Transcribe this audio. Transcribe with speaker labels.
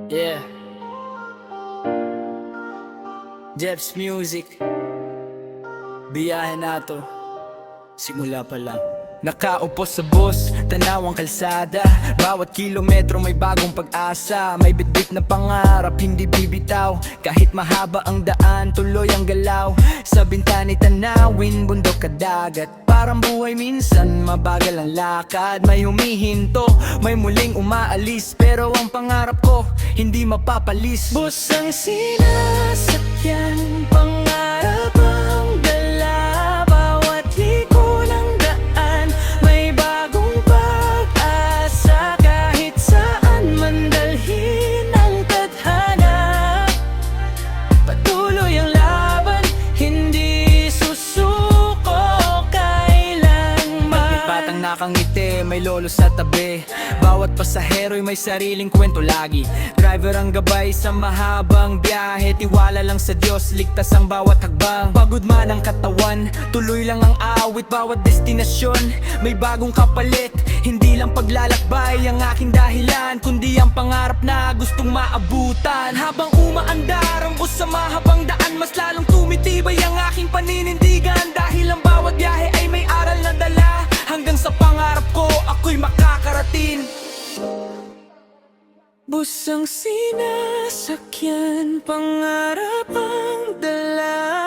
Speaker 1: Yeah, Jeff's Music. Biyahe na to, simula pa lang. Nakaupo sa bus, tanaw ang kalsada. Bawat kilometro may bagong pag-asa. May bitbit na pangarap, hindi bibitaw. Kahit mahaba ang daan, tuloy ang galaw. Sa bintani tanawin, bundok at dagat. Parang buhay minsan, mabagal ang lakad. May humihinto, may muling umaalis. Pero ang pangarap ko, hindi mapapalis. Bus ang sinasakyan, pangarap ang dala. Bawat liko ng daan, may bagong pag-asa. Kahit saan man dalhin ang tadhana, patuloy ang laban, hindi susuko kailanman. May batang nakangiti, may lolo sa tabi. Bawat pasahero'y may sariling kwento lagi. Driver ang gabay sa mahabang biyahe. Tiwala lang sa Diyos, ligtas ang bawat hakbang. Pagod man ang katawan, tuloy lang ang awit. Bawat destinasyon, may bagong kapalit. Hindi lang paglalakbay ang aking dahilan, kundi ang pangarap na gustong maabutan. Habang umaandar ang bus sa mahabang daan, mas lalong tumitibay ang aking paninindigan. Dahil ang bawat biyahe ay may aral na dala. Hanggang sa pangarap ko, ako'y makakarating. Bus ang sinasakyan, pangarap ang dala.